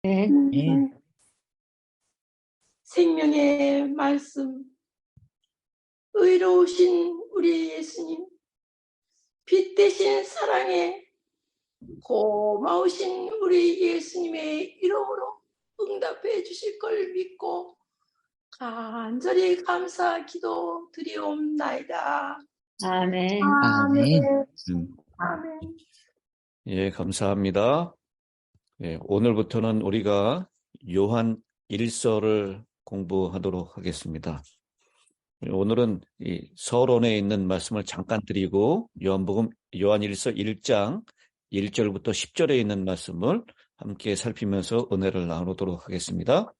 네. 생명의 말씀, 의로우신 우리 예수님, 빛 대신 사랑에 고마우신 우리 예수님의 이름으로 응답해 주실 걸 믿고 간절히 감사 기도 드리옵나이다. 아멘. 아멘. 아멘. 예, 감사합니다. 예, 오늘부터는 우리가 요한 1서를 공부하도록 하겠습니다. 오늘은 이 서론에 있는 말씀을 잠깐 드리고 요한 1서 1장 1절부터 10절에 있는 말씀을 함께 살피면서 은혜를 나누도록 하겠습니다.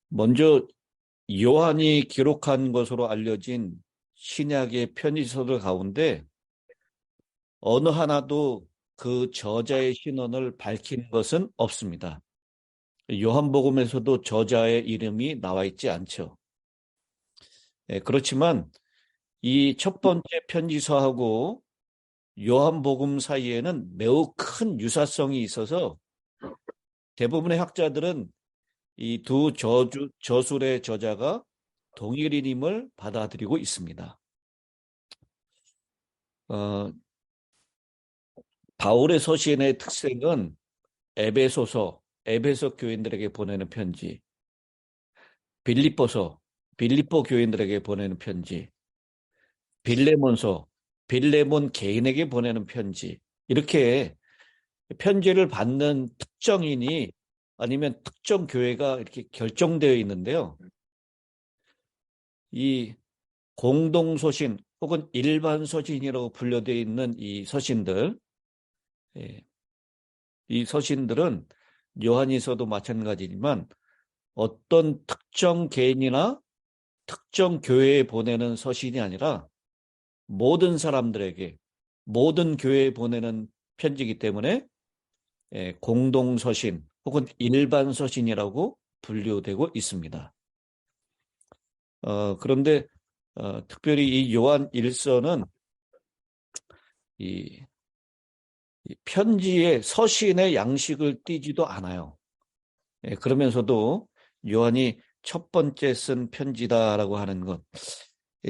먼저 요한이 기록한 것으로 알려진 신약의 편지서들 가운데 어느 하나도 그 저자의 신원을 밝힌 것은 없습니다. 요한복음에서도 저자의 이름이 나와 있지 않죠. 그렇지만 이 첫 번째 편지서하고 요한복음 사이에는 매우 큰 유사성이 있어서 대부분의 학자들은 이 두 저술의 저자가 동일인임을 받아들이고 있습니다. 바울의 서신의 특색은 에베소 교인들에게 보내는 편지, 빌립보 교인들에게 보내는 편지, 빌레몬 개인에게 보내는 편지, 이렇게 편지를 받는 특정인이 아니면 특정 교회가 이렇게 결정되어 있는데요. 이 공동서신 혹은 일반 서신이라고 분류되어 있는 이 서신들은 요한일서도 마찬가지지만 어떤 특정 개인이나 특정 교회에 보내는 서신이 아니라 모든 사람들에게, 모든 교회에 보내는 편지이기 때문에 공동서신 혹은 일반 서신이라고 분류되고 있습니다. 그런데 특별히 이 요한 1서는 이 편지의 서신의 양식을 띠지도 않아요. 그러면서도 요한이 첫 번째 쓴 편지다라고 하는 것,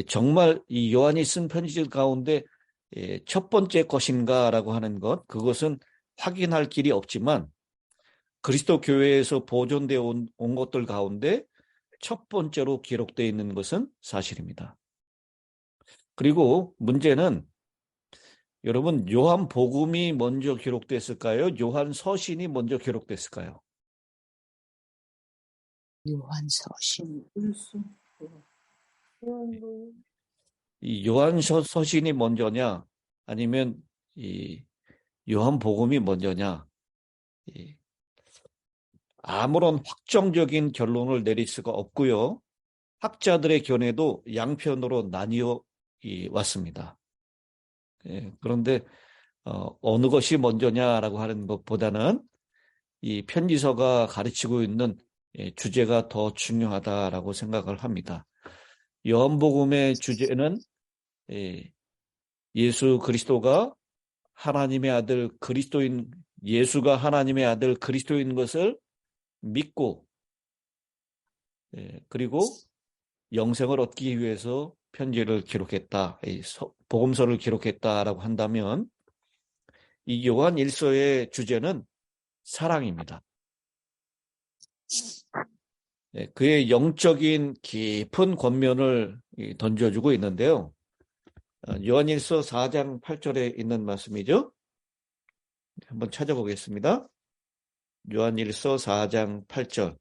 정말 이 요한이 쓴 편지 가운데 첫 번째 것인가라고 하는 것, 그것은 확인할 길이 없지만 그리스도 교회에서 보존되어 온 것들 가운데 첫 번째로 기록되어 있는 것은 사실입니다. 그리고 문제는 여러분, 요한 복음이 먼저 기록됐을까요? 요한 서신이 먼저 기록됐을까요? 요한 서신. 이 요한 서신이 먼저냐, 아니면 이 요한 복음이 먼저냐, 아무런 확정적인 결론을 내릴 수가 없고요. 학자들의 견해도 양편으로 나뉘어 왔습니다. 그런데 어느 것이 먼저냐라고 하는 것보다는 이 편지서가 가르치고 있는 주제가 더 중요하다라고 생각을 합니다. 요한복음의 주제는 예수 그리스도가 하나님의 아들 그리스도인, 예수가 하나님의 아들 그리스도인 것을 믿고 그리고 영생을 얻기 위해서 편지를 기록했다, 복음서를 기록했다라고 한다면 이 요한 1서의 주제는 사랑입니다. 그의 영적인 깊은 권면을 던져주고 있는데요. 요한일서 4장 8절에 있는 말씀이죠. 한번 찾아보겠습니다. 요한일서 4장 8절.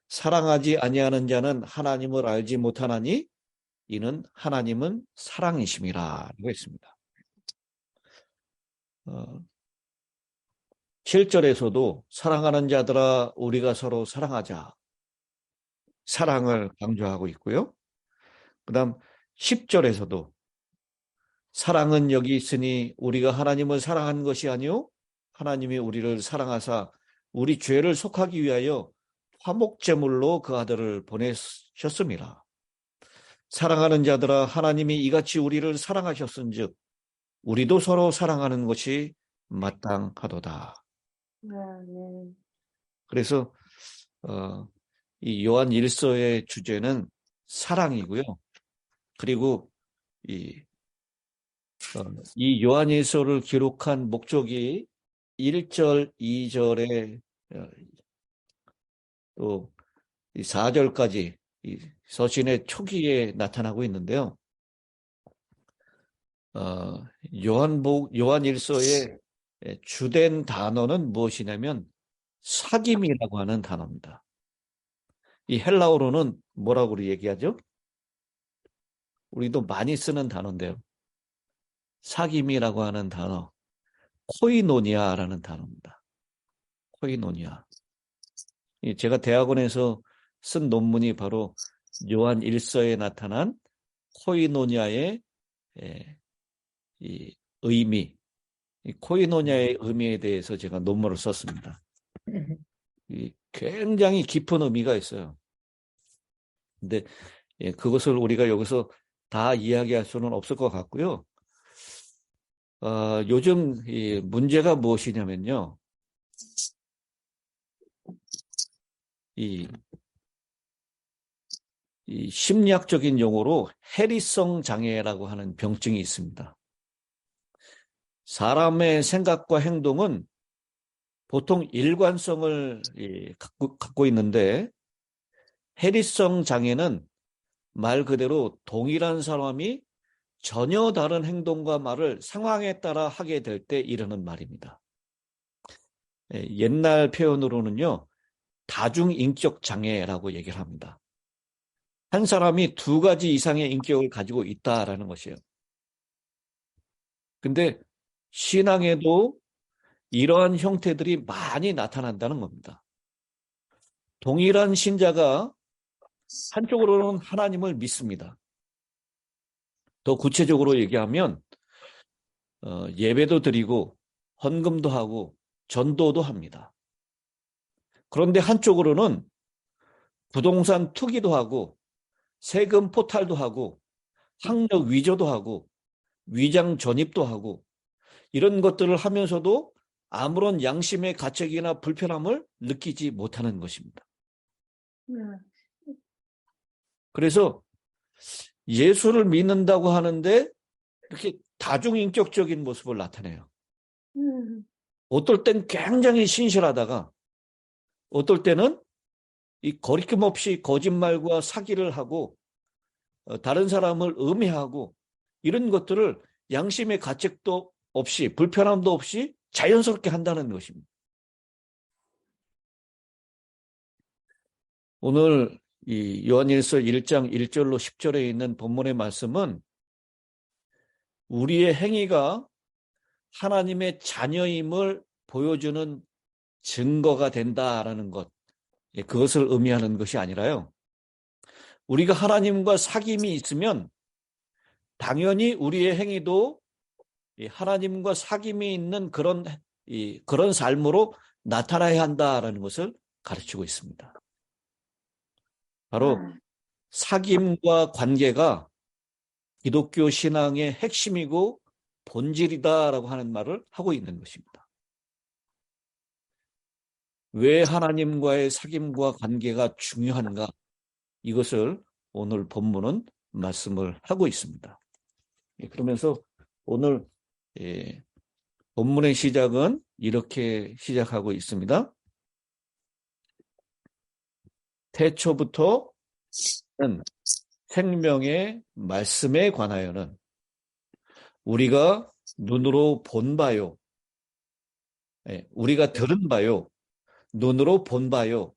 사랑하지 아니하는 자는 하나님을 알지 못하나니 이는 하나님은 사랑이심이라 라고 했습니다. 7절에서도 사랑하는 자들아 우리가 서로 사랑하자, 사랑을 강조하고 있고요. 그 다음 10절에서도 사랑은 여기 있으니 우리가 하나님을 사랑한 것이 아니요 하나님이 우리를 사랑하사 우리 죄를 속하기 위하여 화목제물로 그 아들을 보내셨습니다. 사랑하는 자들아 하나님이 이같이 우리를 사랑하셨은즉 우리도 서로 사랑하는 것이 마땅하도다. 네. 그래서 이 요한 1서의 주제는 사랑이고요. 그리고 이 요한 1서를 기록한 목적이 1절, 2절에 또 4절까지 이 서신의 초기에 나타나고 있는데요. 요한 1서의 주된 단어는 무엇이냐면 사귐이라고 하는 단어입니다. 이 헬라어로는 뭐라고 우리 얘기하죠? 우리도 많이 쓰는 단어인데요. 사귐이라고 하는 단어, 코이노니아라는 단어입니다. 코이노니아. 제가 대학원에서 쓴 논문이 바로 요한 1서에 나타난 코이노니아의 이 의미, 이 코이노니아의 의미에 대해서 제가 논문을 썼습니다. 굉장히 깊은 의미가 있어요. 근데 그것을 우리가 여기서 다 이야기할 수는 없을 것 같고요. 요즘 이 문제가 무엇이냐면요. 이 심리학적인 용어로 해리성 장애라고 하는 병증이 있습니다. 사람의 생각과 행동은 보통 일관성을 갖고 있는데 해리성 장애는 말 그대로 동일한 사람이 전혀 다른 행동과 말을 상황에 따라 하게 될 때 이르는 말입니다. 옛날 표현으로는요, 다중인격 장애라고 얘기를 합니다. 한 사람이 두 가지 이상의 인격을 가지고 있다라는 것이에요. 근데 신앙에도 이러한 형태들이 많이 나타난다는 겁니다. 동일한 신자가 한쪽으로는 하나님을 믿습니다. 더 구체적으로 얘기하면 예배도 드리고 헌금도 하고 전도도 합니다. 그런데 한쪽으로는 부동산 투기도 하고 세금 포탈도 하고 학력 위조도 하고 위장 전입도 하고 이런 것들을 하면서도 아무런 양심의 가책이나 불편함을 느끼지 못하는 것입니다. 그래서 예수를 믿는다고 하는데 이렇게 다중인격적인 모습을 나타내요. 어떨 땐 굉장히 신실하다가 어떨 때는 이 거리낌 없이 거짓말과 사기를 하고 다른 사람을 음해하고 이런 것들을 양심의 가책도 없이 불편함도 없이 자연스럽게 한다는 것입니다. 오늘 이 요한일서 1장 1절로 10절에 있는 본문의 말씀은 우리의 행위가 하나님의 자녀임을 보여주는 증거가 된다라는 것, 그것을 의미하는 것이 아니라요. 우리가 하나님과 사귐이 있으면 당연히 우리의 행위도 하나님과 사귐이 있는 그런 삶으로 나타나야 한다라는 것을 가르치고 있습니다. 바로 사귐과 관계가 기독교 신앙의 핵심이고 본질이다라고 하는 말을 하고 있는 것입니다. 왜 하나님과의 사귐과 관계가 중요한가? 이것을 오늘 본문은 말씀을 하고 있습니다. 그러면서 오늘 본문의 시작은 이렇게 시작하고 있습니다. 태초부터는 생명의 말씀에 관하여는 우리가 눈으로 본 바요, 우리가 들은 바요, 눈으로 본 바요,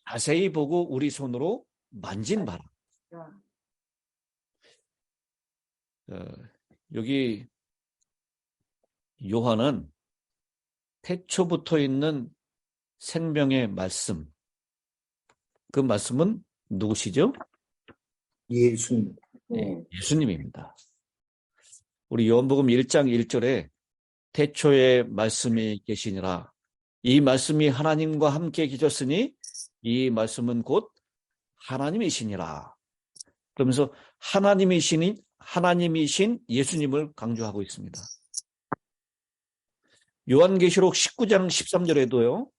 자세히 보고 우리 손으로 만진 바라. 여기 요한은 태초부터 있는 생명의 말씀, 그 말씀은 누구시죠? 예수님. 예수님입니다. 우리 요한복음 1장 1절에 태초에 말씀이 계시니라. 이 말씀이 하나님과 함께 계셨으니 이 말씀은 곧 하나님이시니라. 그러면서 하나님이신 예수님을 강조하고 있습니다. 요한계시록 19장 13절에도요.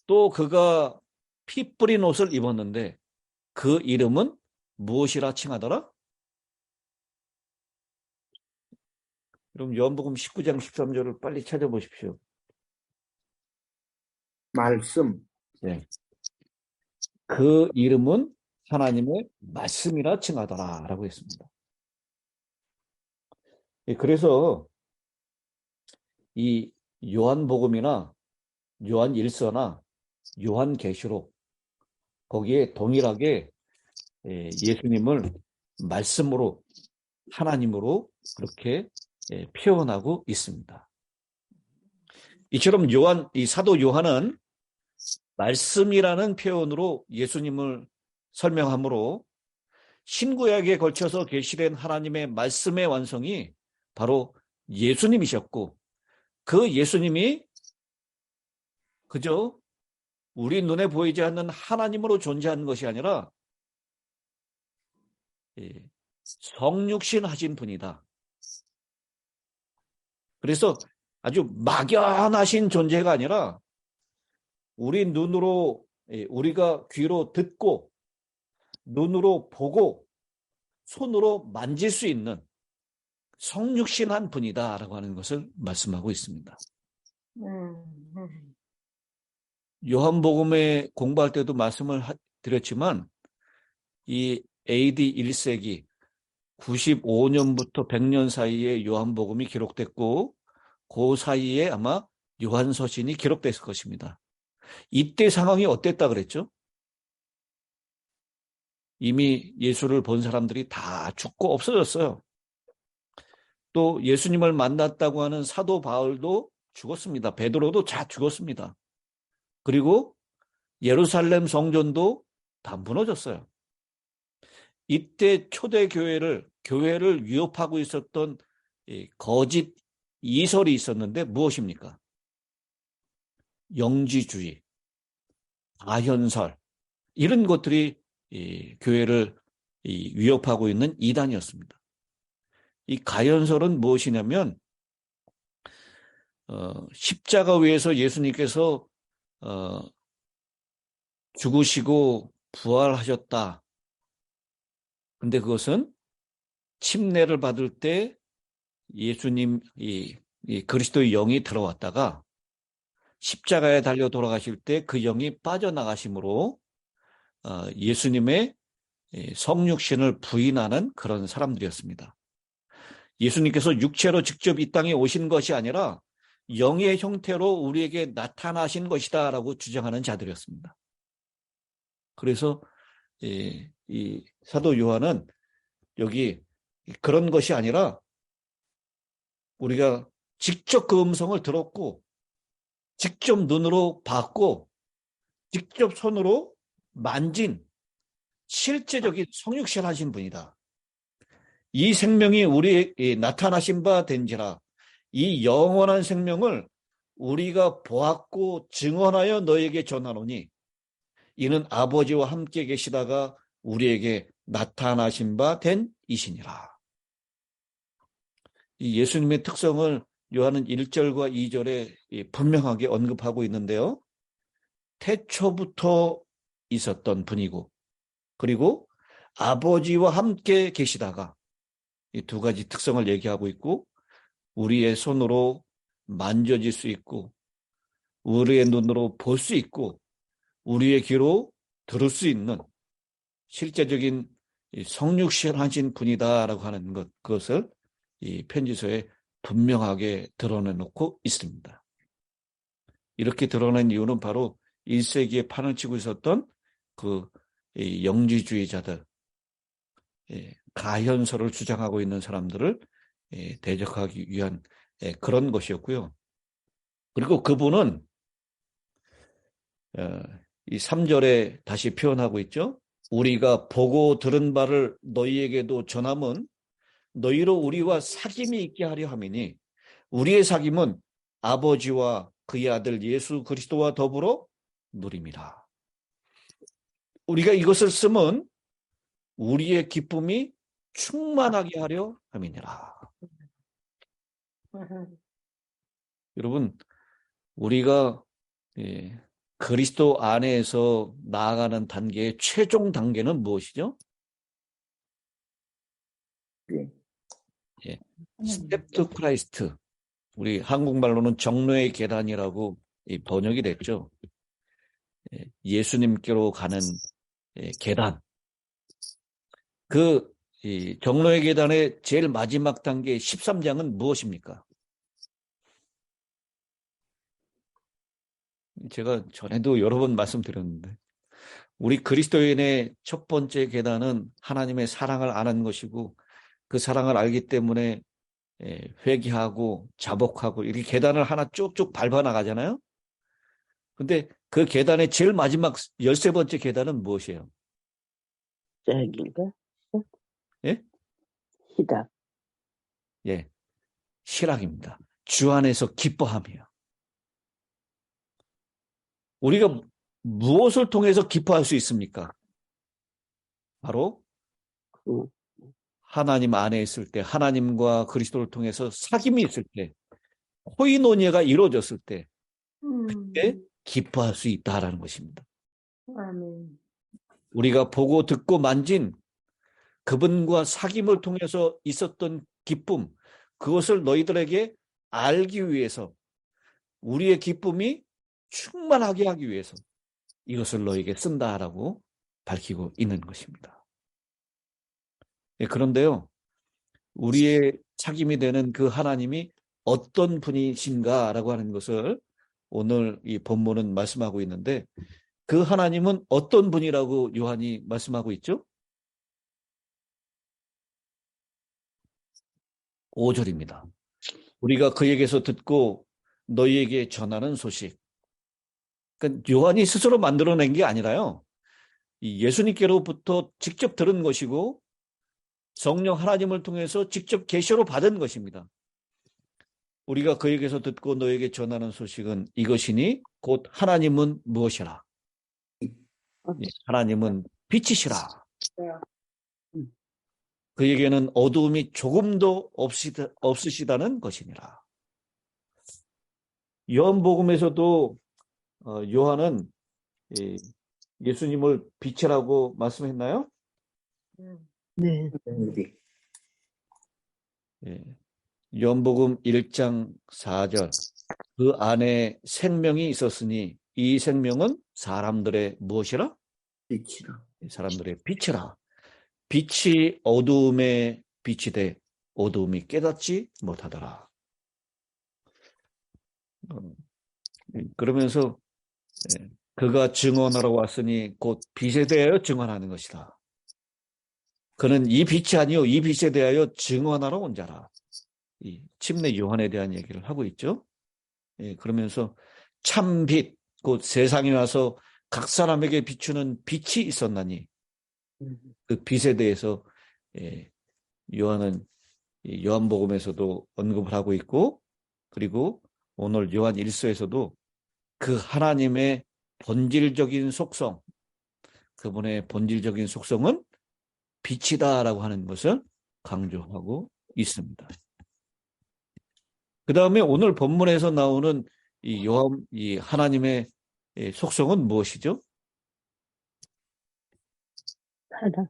또 그가 피 뿌린 옷을 입었는데 그 이름은 무엇이라 칭하더라? 그럼 요한복음 19장 13절을 빨리 찾아보십시오. 말씀. 네. 그 이름은 하나님의 말씀이라 칭하더라 라고 했습니다. 그래서 이 요한복음이나 요한일서나 요한계시록 거기에 동일하게 예수님을 말씀으로 하나님으로 그렇게 표현하고 있습니다. 이처럼 이 사도 요한은 말씀이라는 표현으로 예수님을 설명하므로 신구약에 걸쳐서 계시된 하나님의 말씀의 완성이 바로 예수님이셨고 그 예수님이 그저 우리 눈에 보이지 않는 하나님으로 존재하는 것이 아니라 성육신 하신 분이다. 그래서 아주 막연하신 존재가 아니라 우리 눈으로 우리가 귀로 듣고 눈으로 보고 손으로 만질 수 있는 성육신한 분이다라고 하는 것을 말씀하고 있습니다. 요한복음에 공부할 때도 말씀을 드렸지만 이 AD 1세기 95년부터 100년 사이에 요한복음이 기록됐고 그 사이에 아마 요한서신이 기록됐을 것입니다. 이때 상황이 어땠다 그랬죠? 이미 예수를 본 사람들이 다 죽고 없어졌어요. 또 예수님을 만났다고 하는 사도 바울도 죽었습니다. 베드로도 다 죽었습니다. 그리고 예루살렘 성전도 다 무너졌어요. 이때 초대 교회를 위협하고 있었던 거짓 이설이 있었는데 무엇입니까? 영지주의, 가현설 이런 것들이 교회를 위협하고 있는 이단이었습니다. 이 가현설은 무엇이냐면 십자가 위에서 예수님께서 죽으시고 부활하셨다. 근데 그것은 침례를 받을 때 예수님 이 그리스도의 영이 들어왔다가 십자가에 달려 돌아가실 때 그 영이 빠져나가심으로 예수님의 성육신을 부인하는 그런 사람들이었습니다. 예수님께서 육체로 직접 이 땅에 오신 것이 아니라 영의 형태로 우리에게 나타나신 것이다 라고 주장하는 자들이었습니다. 그래서 이 사도 요한은 여기 그런 것이 아니라 우리가 직접 그 음성을 들었고 직접 눈으로 봤고 직접 손으로 만진 실제적인 성육신 하신 분이다. 이 생명이 우리에게 나타나신 바 된지라 이 영원한 생명을 우리가 보았고 증언하여 너에게 전하노니 이는 아버지와 함께 계시다가 우리에게 나타나신 바 된 이시니라. 이 예수님의 특성을 요한은 1절과 2절에 분명하게 언급하고 있는데요. 태초부터 있었던 분이고 그리고 아버지와 함께 계시다가 이 두 가지 특성을 얘기하고 있고 우리의 손으로 만져질 수 있고 우리의 눈으로 볼 수 있고 우리의 귀로 들을 수 있는 실제적인 성육신하신 분이다라고 하는 것, 그것을 이 편지서에 분명하게 드러내놓고 있습니다. 이렇게 드러낸 이유는 바로 1세기에 판을 치고 있었던 그 영지주의자들, 가현설을 주장하고 있는 사람들을 대적하기 위한 그런 것이었고요. 그리고 그분은 이 3절에 다시 표현하고 있죠. 우리가 보고 들은 바를 너희에게도 전함은 너희로 우리와 사귐이 있게 하려 함이니 우리의 사귐은 아버지와 그의 아들 예수 그리스도와 더불어 누림이라. 우리가 이것을 쓰면 우리의 기쁨이 충만하게 하려 함이니라. 여러분, 우리가 그리스도 안에서 나아가는 단계의 최종 단계는 무엇이죠? 스텝 투 크라이스트. 우리 한국말로는 정로의 계단이라고 번역이 됐죠. 예수님께로 가는 계단. 이 정로의 계단의 제일 마지막 단계 13장은 무엇입니까? 제가 전에도 여러 번 말씀드렸는데, 우리 그리스도인의 첫 번째 계단은 하나님의 사랑을 아는 것이고, 그 사랑을 알기 때문에 회개하고 자복하고 이렇게 계단을 하나 쭉쭉 밟아 나가잖아요. 근데 그 계단의 제일 마지막 13번째 계단은 무엇이에요? 짝인가? 예? 희다. 예. 실학입니다. 주 안에서 기뻐하며. 우리가 무엇을 통해서 기뻐할 수 있습니까? 바로 하나님 안에 있을 때, 하나님과 그리스도를 통해서 사귐이 있을 때, 코이노니아가 이루어졌을 때, 그때 기뻐할 수 있다라는 것입니다. 아멘. 우리가 보고 듣고 만진 그분과 사귐을 통해서 있었던 기쁨, 그것을 너희들에게 알기 위해서, 우리의 기쁨이 충만하게 하기 위해서 이것을 너에게 쓴다라고 밝히고 있는 것입니다. 그런데요, 우리의 책임이 되는 그 하나님이 어떤 분이신가라고 하는 것을 오늘 이 본문은 말씀하고 있는데, 그 하나님은 어떤 분이라고 요한이 말씀하고 있죠? 5절입니다. 우리가 그에게서 듣고 너희에게 전하는 소식. 그러니까 요한이 스스로 만들어낸 게 아니라요, 이 예수님께로부터 직접 들은 것이고 성령 하나님을 통해서 직접 계시로 받은 것입니다. 우리가 그에게서 듣고 너에게 전하는 소식은 이것이니 곧 하나님은 무엇이라? 하나님은 빛이시라. 그에게는 어두움이 조금도 없으시다는 것이니라. 요한복음에서도 요한은 예수님을 빛이라고 말씀했나요? 네. 요한복음 1장 4절. 그 안에 생명이 있었으니 이 생명은 사람들의 무엇이라? 빛이라. 사람들의 빛이라. 빛이 어두움에 빛이 돼 어두움이 깨닫지 못하더라. 그러면서 그가 증언하러 왔으니 곧 빛에 대하여 증언하는 것이다. 그는 이 빛이 아니요 이 빛에 대하여 증언하러 온 자라. 이 침례 요한에 대한 얘기를 하고 있죠. 그러면서 참 빛, 곧 세상에 와서 각 사람에게 비추는 빛이 있었나니 그 빛에 대해서 요한은 요한복음에서도 언급을 하고 있고, 그리고 오늘 요한 1서에서도 그 하나님의 본질적인 속성, 그분의 본질적인 속성은 빛이다라고 하는 것을 강조하고 있습니다. 그 다음에 오늘 본문에서 나오는 이 하나님의 속성은 무엇이죠? 사랑.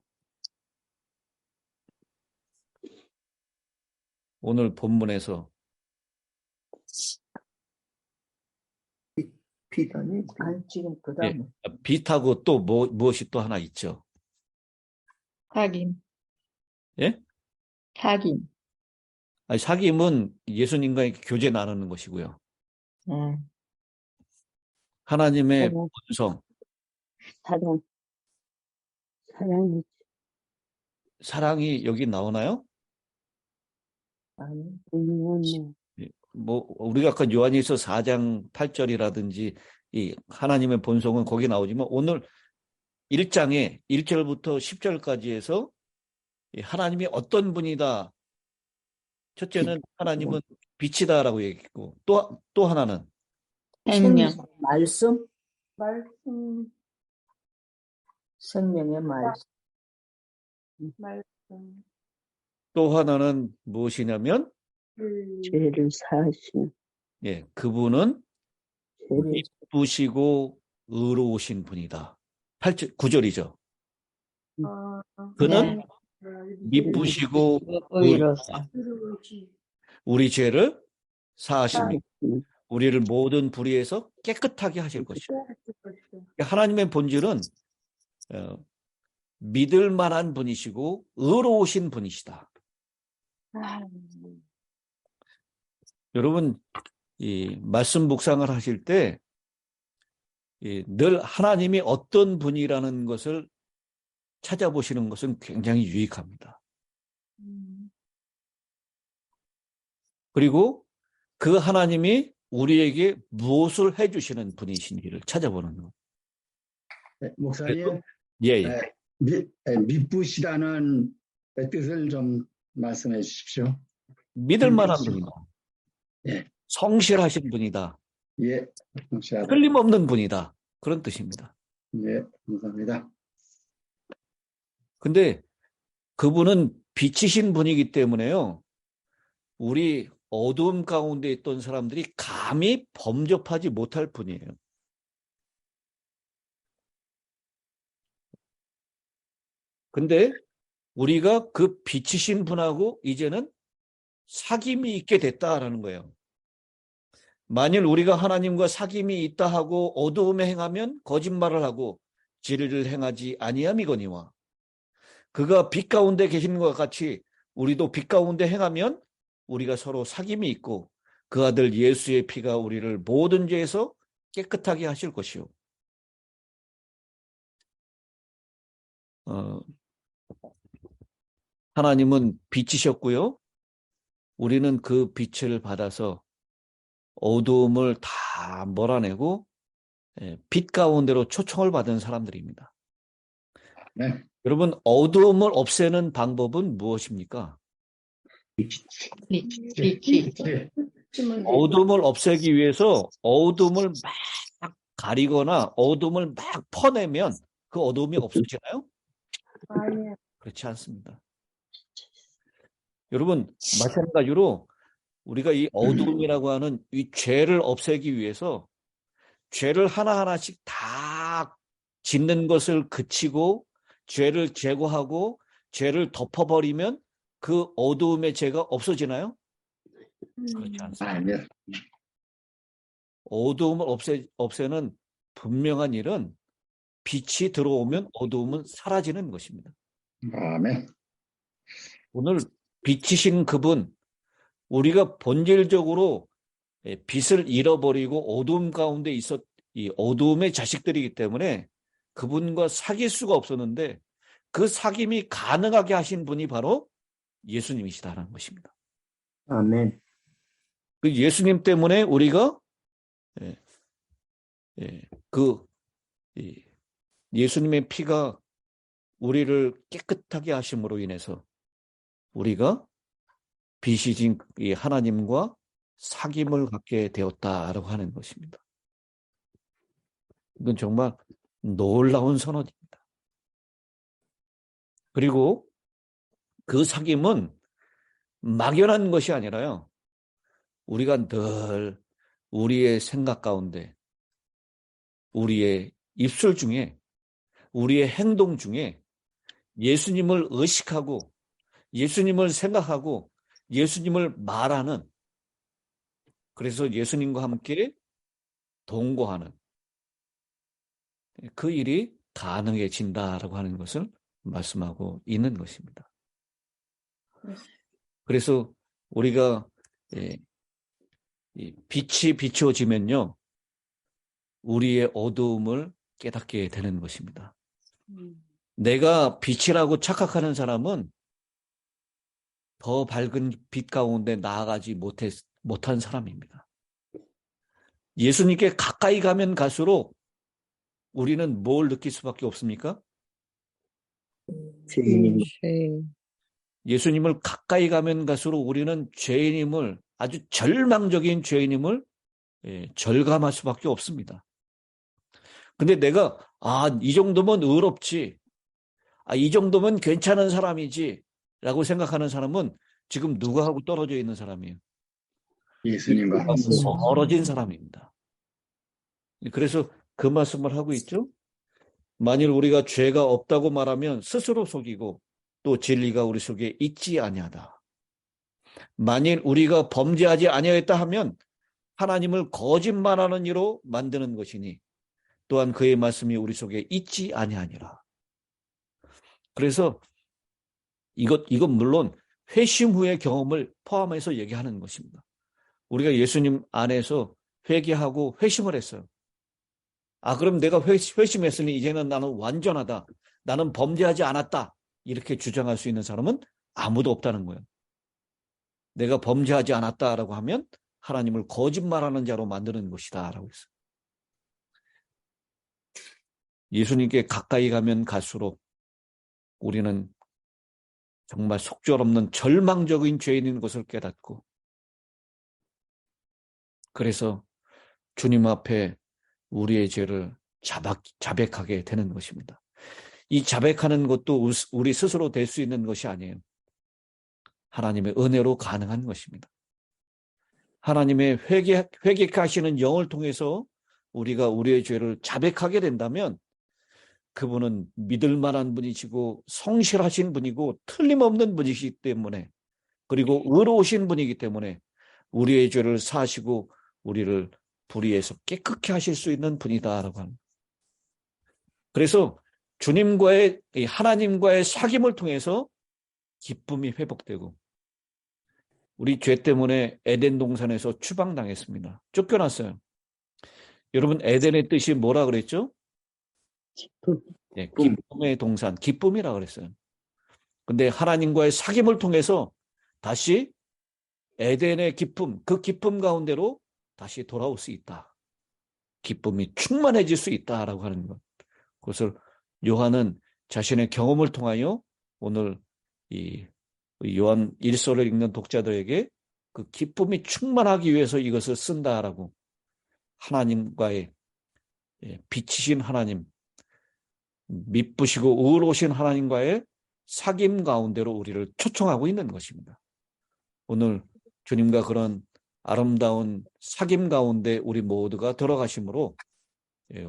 오늘 본문에서 빛 아니? 지금 그 다음에. 빛하고 또 무엇이 또 하나 있죠? 사귐. 예? 사귐. 아니, 사귐은 예수님과 이렇게 교제 나누는 것이고요. 하나님의 사랑. 본성, 사랑. 사랑이. 사랑이 여기 나오나요? 아니. 뭐 우리가 아까 요한일서 4장 8절이라든지 이 하나님의 본성은 거기 나오지만 오늘 1장에 1절부터 10절까지 해서 하나님이 어떤 분이다. 첫째는 하나님은 빛이다라고 얘기했고, 또 하나는 생명. 말씀. 말씀. 생명의 말씀. 말씀. 또 하나는 무엇이냐면 죄를 사하시는. 그분은 우리 기쁘시고 의로우신 분이다. 9절이죠. 어, 그는 네. 미쁘시고 의로사. 우리 죄를 사하십니다. 음, 우리를 모든 불의에서 깨끗하게 하실 것이요. 하나님의 본질은 믿을 만한 분이시고 의로우신 분이시다. 여러분, 이 말씀 묵상을 하실 때 늘 하나님이 어떤 분이라는 것을 찾아보시는 것은 굉장히 유익합니다. 그리고 그 하나님이 우리에게 무엇을 해주시는 분이신지를 찾아보는 것. 네, 목사님, 예. 미쁘시다는 뜻을 좀 말씀해 주십시오. 믿을 만한 분이다. 예. 성실하신 분이다. 예, 감사합니다. 틀림없는 분이다. 그런 뜻입니다. 예, 감사합니다. 근데 그분은 빛이신 분이기 때문에요. 우리 어두움 가운데 있던 사람들이 감히 범접하지 못할 분이에요. 근데 우리가 그 빛이신 분하고 이제는 사귐이 있게 됐다라는 거예요. 만일 우리가 하나님과 사귐이 있다 하고 어두움에 행하면 거짓말을 하고 진리를 행하지 아니함이거니와 그가 빛 가운데 계시는 것과 같이 우리도 빛 가운데 행하면 우리가 서로 사귐이 있고 그 아들 예수의 피가 우리를 모든 죄에서 깨끗하게 하실 것이요. 하나님은 빛이셨고요. 우리는 그 빛을 받아서 어두움을 다 몰아내고 빛 가운데로 초청을 받은 사람들입니다. 네. 여러분, 어두움을 없애는 방법은 무엇입니까? 빛이. 예, 어둠을 없애기 위해서 어둠을 막 가리거나 어둠을 막 퍼내면 그 어둠이 없어지나요? 그렇지 않습니다. 여러분, 마찬가지로 우리가 이 어둠이라고 하는 이 죄를 없애기 위해서 죄를 하나하나씩 다 짓는 것을 그치고 죄를 제거하고 죄를 덮어버리면 그 어두움의 죄가 없어지나요? 그렇지 않습니다. 아니요. 어두움을 없애는 분명한 일은 빛이 들어오면 어두움은 사라지는 것입니다. 아멘. 오늘 빛이신 그분, 우리가 본질적으로 빛을 잃어버리고 어두움 가운데 이 어두움의 자식들이기 때문에 그분과 사귈 수가 없었는데 그 사귐이 가능하게 하신 분이 바로 예수님이시다라는 것입니다. 아멘. 그 예수님 때문에 우리가 예수님의 피가 우리를 깨끗하게 하심으로 인해서 우리가 빛이신 이 하나님과 사귐을 갖게 되었다라고 하는 것입니다. 이건 정말 놀라운 선언입니다. 그리고 그 사귐은 막연한 것이 아니라요. 우리가 늘 우리의 생각 가운데, 우리의 입술 중에, 우리의 행동 중에 예수님을 의식하고 예수님을 생각하고 예수님을 말하는, 그래서 예수님과 함께 동거하는 그 일이 가능해진다라고 하는 것을 말씀하고 있는 것입니다. 그래서 우리가 빛이 비추어지면요, 우리의 어두움을 깨닫게 되는 것입니다. 내가 빛이라고 착각하는 사람은 더 밝은 빛 가운데 나아가지 못한 사람입니다. 예수님께 가까이 가면 갈수록 우리는 뭘 느낄 수밖에 없습니까? 죄인입니다. 예수님을 가까이 가면 갈수록 우리는 죄인임을, 아주 절망적인 죄인임을 절감할 수밖에 없습니다. 근데 내가 이 정도면 의롭지, 이 정도면 괜찮은 사람이지 라고 생각하는 사람은 지금 누구하고 떨어져 있는 사람이에요? 예수님과 멀어진 사람입니다. 그래서 그 말씀을 하고 있죠. 만일 우리가 죄가 없다고 말하면 스스로 속이고 또 진리가 우리 속에 있지 아니하다. 만일 우리가 범죄하지 아니하였다 하면 하나님을 거짓말하는 이로 만드는 것이니 또한 그의 말씀이 우리 속에 있지 아니하니라. 그래서 이것 물론 회심 후의 경험을 포함해서 얘기하는 것입니다. 우리가 예수님 안에서 회개하고 회심을 했어요. 그럼 내가 회심했으니 이제는 나는 완전하다. 나는 범죄하지 않았다. 이렇게 주장할 수 있는 사람은 아무도 없다는 거예요. 내가 범죄하지 않았다라고 하면 하나님을 거짓말하는 자로 만드는 것이다 라고 했어요. 예수님께 가까이 가면 갈수록 우리는 정말 속절없는 절망적인 죄인인 것을 깨닫고 그래서 주님 앞에 우리의 죄를 자백하게 되는 것입니다. 이 자백하는 것도 우리 스스로 될 수 있는 것이 아니에요. 하나님의 은혜로 가능한 것입니다. 하나님의 회개케 하시는 영을 통해서 우리가 우리의 죄를 자백하게 된다면 그분은 믿을 만한 분이시고 성실하신 분이고 틀림없는 분이시기 때문에 그리고 의로우신 분이기 때문에 우리의 죄를 사하시고 우리를 불의에서 깨끗게 하실 수 있는 분이다라고 합니다. 그래서 주님과의 하나님과의 사귐을 통해서 기쁨이 회복되고 우리 죄 때문에 에덴 동산에서 추방당했습니다. 쫓겨났어요. 여러분 에덴의 뜻이 뭐라 그랬죠? 네, 기쁨의 동산, 기쁨이라 그랬어요. 근데 하나님과의 사귐을 통해서 다시 에덴의 기쁨, 그 기쁨 가운데로 다시 돌아올 수 있다. 기쁨이 충만해질 수 있다라고 하는 것. 그것을 요한은 자신의 경험을 통하여 오늘 이 요한 1서를 읽는 독자들에게 그 기쁨이 충만하기 위해서 이것을 쓴다라고 하나님과의 빛이신 하나님, 미쁘시고 의로우신 하나님과의 사귐 가운데로 우리를 초청하고 있는 것입니다. 오늘 주님과 그런 아름다운 사귐 가운데 우리 모두가 들어가심으로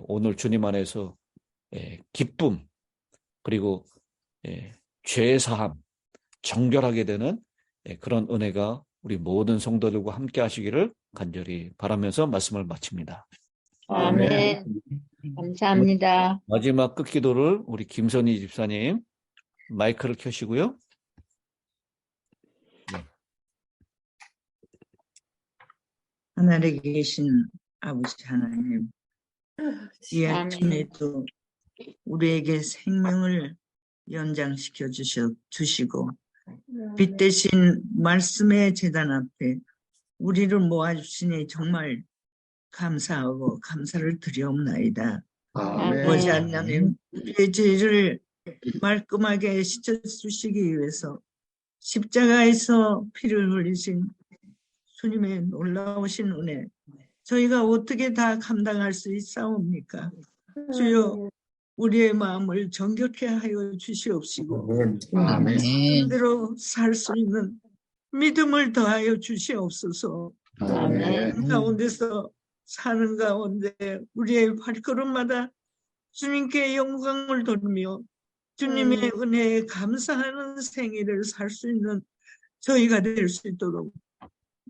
오늘 주님 안에서 기쁨 그리고 죄 사함 정결하게 되는 그런 은혜가 우리 모든 성도들과 함께 하시기를 간절히 바라면서 말씀을 마칩니다. 아멘. 감사합니다. 마지막 끝기도를 우리 김선희 집사님 마이크를 켜시고요. 하늘에 계신 아버지 하나님, 이 아침에도 우리에게 생명을 연장시켜 주시고 빛 대신 말씀의 제단 앞에 우리를 모아주시니 정말 감사하고 감사를 드리옵나이다. 아버지 하나님, 우리의 죄를 말끔하게 씻어주시기 위해서 십자가에서 피를 흘리신 주님의 놀라우신 은혜, 저희가 어떻게 다 감당할 수 있사옵니까? 주여, 우리의 마음을 정결케 하여 주시옵시고 말씀대로 살 수 있는 믿음을 더하여 주시옵소서. 가운데서 사는 가운데 우리의 발걸음마다 주님께 영광을 돌리며 주님의 은혜에 감사하는 생애를 살 수 있는 저희가 될 수 있도록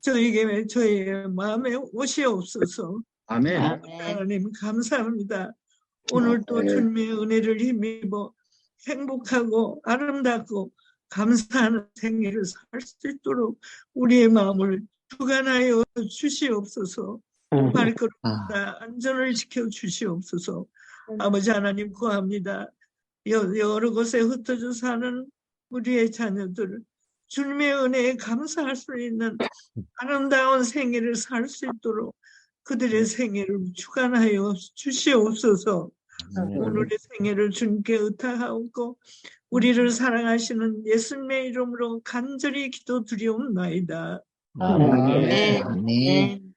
저에게 저희의 마음에 오시옵소서. 아멘. 하나님 감사합니다. 오늘도 주님의 은혜를 힘입어 행복하고 아름답고 감사하는 생애를 살 수 있도록 우리의 마음을 주관하여 주시옵소서. 발걸음마다 안전을 지켜 주시옵소서. 아버지 하나님 구합니다. 여러 곳에 흩어져 사는 우리의 자녀들 주님의 은혜에 감사할 수 있는 아름다운 생애를 살 수 있도록 그들의 생애를 주관하여 주시옵소서. 오늘의 생애를 주님께 의탁하고 우리를 사랑하시는 예수님의 이름으로 간절히 기도드리옵나이다. 아멘.